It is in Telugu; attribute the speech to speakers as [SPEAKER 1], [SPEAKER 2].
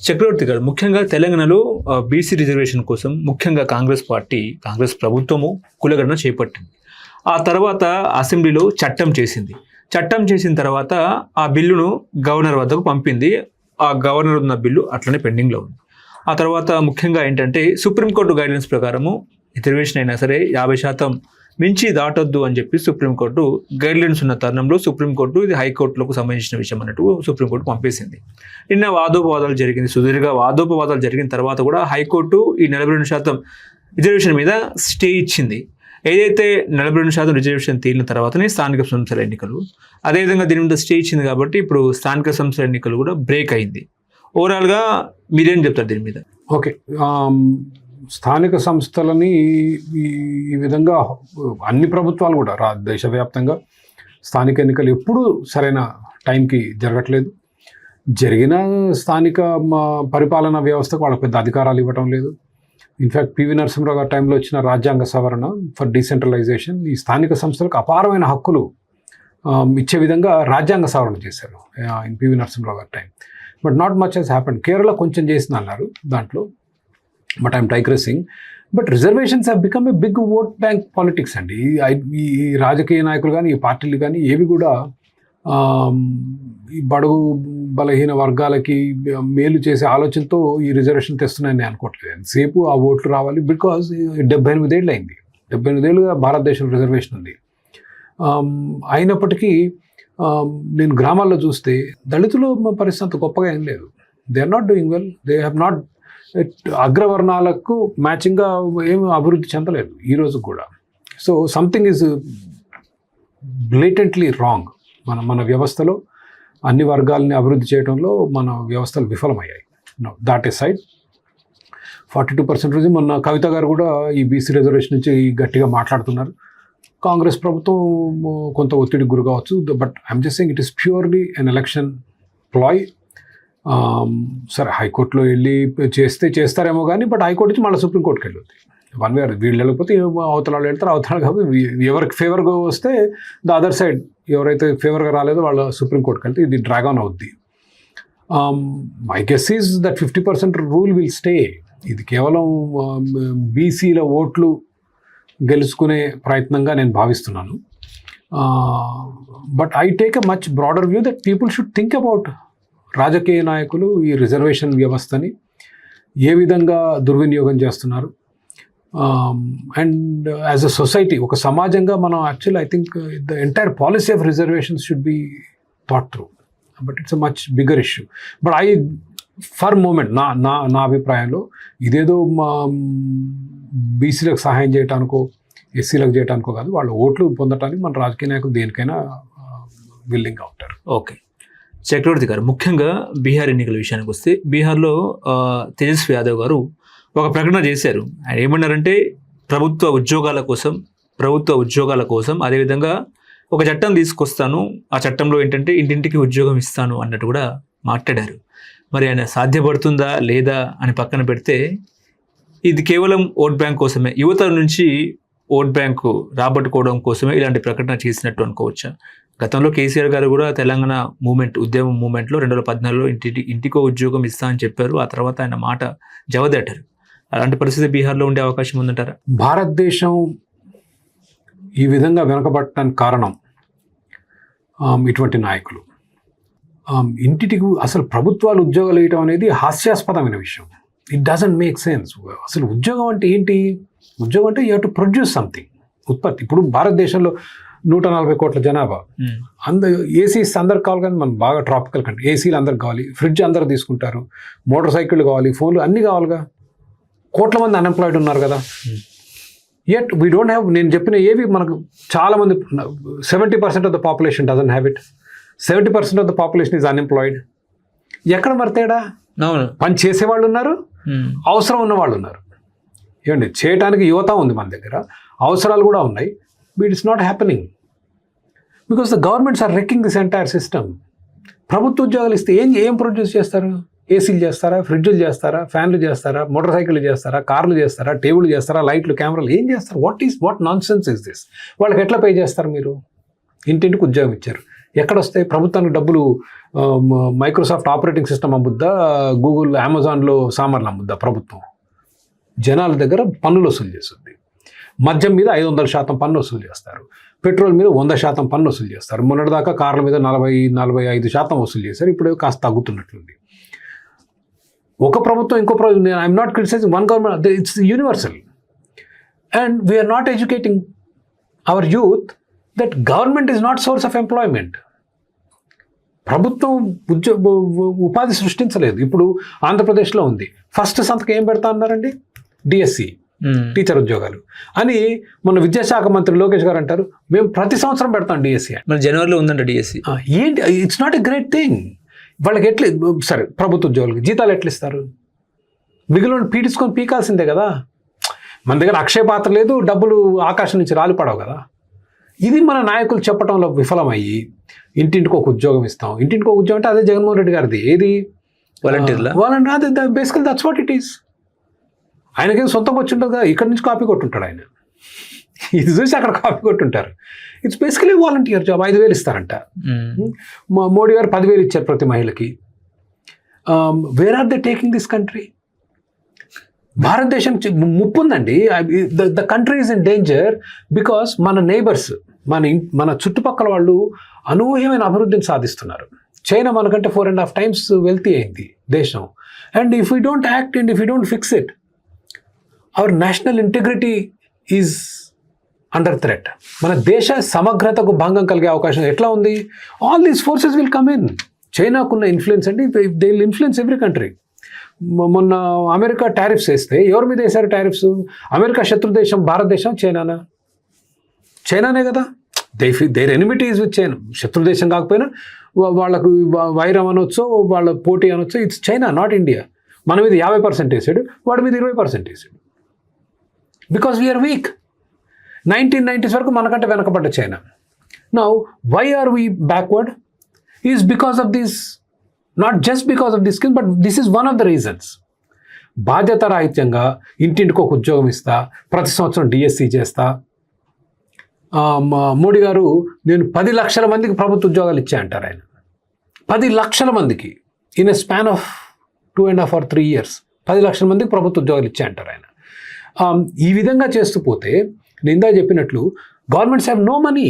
[SPEAKER 1] చక్రవర్తి గారు, ముఖ్యంగా తెలంగాణలో బీసీ రిజర్వేషన్ కోసం ముఖ్యంగా కాంగ్రెస్ ప్రభుత్వము కులగణన చేపట్టింది. ఆ తర్వాత అసెంబ్లీలో చట్టం చేసింది. చట్టం చేసిన తర్వాత ఆ బిల్లును గవర్నర్ వద్దకు పంపింది. ఆ గవర్నర్ ఉన్న బిల్లు అట్లనే పెండింగ్లో ఉంది. ఆ తర్వాత ముఖ్యంగా ఏంటంటే సుప్రీంకోర్టు గైడెన్స్ ప్రకారము రిజర్వేషన్ అయినా సరే 50% మించి దాటొద్దు అని చెప్పి సుప్రీంకోర్టు గైడ్లైన్స్ ఉన్న తరుణంలో సుప్రీంకోర్టు ఇది హైకోర్టులకు సంబంధించిన విషయం అన్నట్టు సుప్రీంకోర్టు పంపేసింది. నిన్న వాదోపవాదాలు జరిగింది, సుదీర్ఘ వాదోపవాదాలు జరిగిన తర్వాత కూడా హైకోర్టు ఈ 42% రిజర్వేషన్ మీద స్టే ఇచ్చింది. ఏదైతే 42% రిజర్వేషన్ తేలిన తర్వాతనే స్థానిక సంస్థల ఎన్నికలు, అదేవిధంగా దీని మీద స్టే ఇచ్చింది కాబట్టి ఇప్పుడు స్థానిక సంస్థల ఎన్నికలు కూడా బ్రేక్ అయింది. ఓవరాల్గా మీరేం చెప్తారు దీని మీద?
[SPEAKER 2] ఓకే, స్థానిక సంస్థలని ఈ విధంగా అన్ని ప్రభుత్వాలు కూడా దేశవ్యాప్తంగా స్థానిక ఎన్నికలు ఎప్పుడూ సరైన టైంకి జరగట్లేదు. జరిగిన స్థానిక పరిపాలనా వ్యవస్థకు వాళ్ళకి పెద్ద అధికారాలు ఇవ్వటం లేదు. ఇన్ఫ్యాక్ట్ పివి నరసింహరావు గారి టైంలో వచ్చిన రాజ్యాంగ సవరణ ఫర్ డీసెంట్రలైజేషన్ ఈ స్థానిక సంస్థలకు అపారమైన హక్కులు ఇచ్చే విధంగా రాజ్యాంగ సవరణ చేశారు ఇన్ పివి నరసింహరావు గారి time. But not much Hess happened. Kerala కొంచెం చేసింది అన్నారు దాంట్లో, but I'm digressing. But reservations have become a big vote bank politics అండి. ఈ రాజకీయ నాయకులు కానీ ఈ పార్టీలు కానీ ఏవి కూడా ఈ బడుగు బలహీన వర్గాలకి మేలు చేసే ఆలోచనతో ఈ రిజర్వేషన్ తెస్తున్నాయని నేను అనుకోవట్లేదు. ఎంతసేపు ఆ ఓట్లు రావాలి, బికాజ్ 78 ఏళ్ళు అయింది. 78 ఏళ్ళుగా భారతదేశంలో రిజర్వేషన్ ఉంది. అయినప్పటికీ నేను గ్రామాల్లో చూస్తే దళితులు పరిస్థితి అంత గొప్పగా ఏం లేదు. They are not doing well. They have not అగ్రవర్ణాలకు మ్యాచింగ్గా ఏమి అభివృద్ధి చెందలేదు ఈ రోజు కూడా. So something is blatantly wrong. మన వ్యవస్థలో అన్ని వర్గాలని అభివృద్ధి చేయడంలో మన వ్యవస్థలు విఫలమయ్యాయి. దాట్ ఈస్ సైడ్ 42% మొన్న కవిత గారు కూడా ఈ బీసీ రిజర్వేషన్ నుంచి గట్టిగా మాట్లాడుతున్నారు. కాంగ్రెస్ ప్రభుత్వం కొంత ఒత్తిడికి గురి కావచ్చు. But I'm just saying it is purely an election ploy. సరే, హైకోర్టులో వెళ్ళి చేస్తారేమో కానీ, బట్ హైకోర్టు నుంచి మళ్ళీ సుప్రీంకోర్టుకి వెళ్ళొద్ది. వన్ వే వీళ్ళు వెళ్ళకపోతే అవతల వాళ్ళు వెళ్తారు. అవతల కాబట్టి ఎవరికి ఫేవర్గా వస్తే ద అదర్ సైడ్ ఎవరైతే ఫేవర్గా రాలేదో వాళ్ళ సుప్రీంకోర్టుకి వెళ్తే ఇది డ్రాగ్ ఆన్ అవుద్ది. My guess is that 50% rule will stay. ఇది కేవలం బీసీల ఓట్లు గెలుచుకునే ప్రయత్నంగా నేను భావిస్తున్నాను. But I take a much broader view that people should think about రాజకీయ నాయకులు ఈ రిజర్వేషన్ వ్యవస్థని ఏ విధంగా దుర్వినియోగం చేస్తున్నారు. అండ్ యాజ్ అ సొసైటీ, ఒక సమాజంగా మనం actually I think the entire policy of reservations should be thought through. But it's a much bigger issue. But for moment నా అభిప్రాయంలో ఇదేదో బీసీలకు సహాయం చేయడానికో ఎస్సీలకు చేయడానికో కాదు, వాళ్ళ ఓట్లు పొందడానికి మన రాజకీయ నాయకులు దేనికైనా విల్లింగ్గా ఉంటారు.
[SPEAKER 1] ఓకే, చక్రవర్తి గారు, ముఖ్యంగా బీహార్ ఎన్నికల విషయానికి వస్తే బీహార్లో తేజస్వి యాదవ్ గారు ఒక ప్రకటన చేశారు. ఆయన ఏమన్నారంటే ప్రభుత్వ ఉద్యోగాల కోసం అదేవిధంగా ఒక చట్టం తీసుకొస్తాను, ఆ చట్టంలో ఏంటంటే ఇంటింటికి ఉద్యోగం ఇస్తాను అన్నట్టు కూడా మాట్లాడారు. మరి ఆయన సాధ్యపడుతుందా లేదా అని పక్కన పెడితే ఇది కేవలం ఓట్ బ్యాంక్ కోసమే, యువత నుంచి ఓట్ బ్యాంకు రాబట్టుకోవడం కోసమే ఇలాంటి ప్రకటన చేసినట్టు అనుకోవచ్చా? గతంలో కేసీఆర్ గారు కూడా తెలంగాణ ఉద్యమ మూమెంట్లో 2014లో ఇంటికో ఉద్యోగం ఇస్తా అని చెప్పారు. ఆ తర్వాత ఆయన మాట జవదాటారు. అలాంటి పరిస్థితి బీహార్లో ఉండే అవకాశం ఉందంటారా?
[SPEAKER 2] భారతదేశం ఈ విధంగా వెనకబడటానికి కారణం ఇటువంటి నాయకులు. ఇంటికి అసలు ప్రభుత్వాలు ఉద్యోగాలు వేయటం అనేది హాస్యాస్పదమైన విషయం. It doesn't make sense. అసలు ఉద్యోగం అంటే ఏంటి? ఉద్యోగం అంటే you have to produce something, ఉత్పత్తి. ఇప్పుడు భారతదేశంలో 140 కోట్ల జనాభా, ఏసీస్ అందరికి కావాలి, కానీ మనం బాగా ట్రాపికల్ కంట్రీ, ఏసీలు అందరికి కావాలి, ఫ్రిడ్జ్ అందరు తీసుకుంటారు, మోటార్ సైకిళ్ళు కావాలి, ఫోన్లు అన్నీ కావాలిగా. కోట్ల మంది అన్ఎంప్లాయిడ్ ఉన్నారు కదా. యట్ వీ డోంట్ హ్యావ్, నేను చెప్పిన ఏవి మనకు చాలామంది 70% of the population doesn't have it. 70% of the population is unemployed. ఎక్కడ మరి తేడా? పని చేసేవాళ్ళు ఉన్నారు, అవసరం ఉన్న వాళ్ళు ఉన్నారు. ఏమండి, చేయడానికి యువత ఉంది మన దగ్గర, అవసరాలు కూడా ఉన్నాయి. But it's not happening because the governments are wrecking this entire system. ప్రభుత్వ ఉద్యోగాలు ఇస్తే ఏం ప్రొడ్యూస్ చేస్తారు? ఏసీలు చేస్తారా, ఫ్రిడ్జ్లు చేస్తారా, ఫ్యాన్లు చేస్తారా, మోటార్ సైకిళ్ళు చేస్తారా, కార్లు చేస్తారా, టేబుల్ చేస్తారా, లైట్లు, కెమెరాలు ఏం చేస్తారు? What non sense is this? వాళ్ళకి ఎట్లా పే చేస్తారు? మీరు ఇంటింటికి ఉద్యోగం ఇచ్చారు, ఎక్కడ వస్తాయి? ప్రభుత్వానికి డబ్బులు మైక్రోసాఫ్ట్ ఆపరేటింగ్ సిస్టమ్ అమ్ముద్దా, గూగుల్ అమెజాన్లో సామాన్లు అమ్ముద్దా ప్రభుత్వం? జనాల దగ్గర పన్నులు వసూలు చేస్తుంది. మద్యం మీద 500% పన్ను వసూలు చేస్తారు, పెట్రోల్ మీద 100% పన్ను వసూలు చేస్తారు. మొన్నటిదాకా కార్ల మీద 40-45% వసూలు చేశారు, ఇప్పుడు కాస్త తగ్గుతున్నట్లుంది. ఒక ప్రభుత్వం ఇంకో ప్రభుత్వం, I'm not criticising one government, it's universal. And we are not educating our youth that government is not source of employment. ప్రభుత్వం ఉపాధి సృష్టించలేదు. ఇప్పుడు ఆంధ్రప్రదేశ్లో ఉంది, ఫస్ట్ సంతకం ఏం పెడతా అన్నారండి? డిఎస్సి, టీచర్ ఉద్యోగాలు అని. మన విద్యాశాఖ మంత్రి లోకేష్ గారు అంటారు, మేము ప్రతి సంవత్సరం పెడతాం డిఎస్సి.
[SPEAKER 1] మన జనవరిలో ఉందంట డిఎస్సి.
[SPEAKER 2] ఏంటి? It's not a great thing. వాళ్ళకి ఎట్లా, సరే ప్రభుత్వ ఉద్యోగులకి జీతాలు ఎట్లా ఇస్తారు? మిగిలిన పీడించుకొని పీకాల్సిందే కదా. మన దగ్గర అక్షయ పాత్ర లేదు, డబ్బులు ఆకాశం నుంచి రాలిపడవు కదా. ఇది మన నాయకులు చెప్పడంలో విఫలమయ్యి ఇంటింటికి ఒక ఉద్యోగం ఇస్తాం, ఇంటింటికి ఒక ఉద్యోగం అంటే అదే జగన్మోహన్ రెడ్డి గారిది. ఏది? వాలంటీర్లా? వాలంటీర్. బేసికల్ దట్స్ వాట్ ఇట్ ఈస్. ఆయనకేం సొంతంగా వచ్చి ఉంటుంది కదా, ఇక్కడి నుంచి కాపీ కొట్టుంటాడు ఆయన, ఇది చూసి అక్కడ కాపీ కొట్టుంటారు. It's basically volunteer job. 5,000 ఇస్తారంట. మోడీ గారు 10,000 ఇచ్చారు ప్రతి మహిళకి. Where are they taking this country? భారతదేశం ముప్పు ఉందండి. The country is in danger because మన నైబర్స్, మన చుట్టుపక్కల వాళ్ళు అనూహ్యమైన అభివృద్ధిని సాధిస్తున్నారు. చైనా మనకంటే 4.5 times వెల్తీ అయింది దేశం. And if you don't act and if you don't fix it, our national integrity is under threat. మన దేశ సమగ్రతకు భంగం కలిగే అవకాశం ఎట్లా ఉంది? All these forces will come in. చైనాకున్న ఇన్ఫ్లుయెన్స్ అండి, they will influence every country. మొన్న అమెరికా టారిఫ్స్ వేస్తే ఎవరి మీద వేశారు టారిఫ్స్? అమెరికా శత్రు దేశం భారతదేశం, చైనానా? చైనానే కదా. Their enmity is with China. శత్రు దేశం కాకపోయినా వాళ్ళకు వైరం అనొచ్చు, వాళ్ళ పోటీ అనొచ్చు. It's China, not India. మన మీద 50% వేసాడు, వాడి మీద 20% వేసాడు. Because we are week. 1990s వరకు మనకంటే వెనకబడ్డ China. Now why are we backward? Is because of this, not just because of this, but this is one of the reasons. బాధ్యత రాహిత్యంగా ఇంటింటికి ఒక ఉద్యోగం ఇస్తా, ప్రతి సంవత్సరం డిఎస్సి చేస్తా. మోడీ గారు నేను 10 లక్షల మందికి ప్రభుత్వ ఉద్యోగాలు ఇచ్చా అంటారు ఆయన. 10 లక్షల మందికి in a span of 2.5 or 3 years 10 లక్షల మందికి ప్రభుత్వ ఉద్యోగాలు ఇచ్చా అంటారు ఆయన. ఈ విధంగా చేస్తూ పోతే నేను ఇందా చెప్పినట్లు గవర్నమెంట్స్ హ్యావ్ నో మనీ.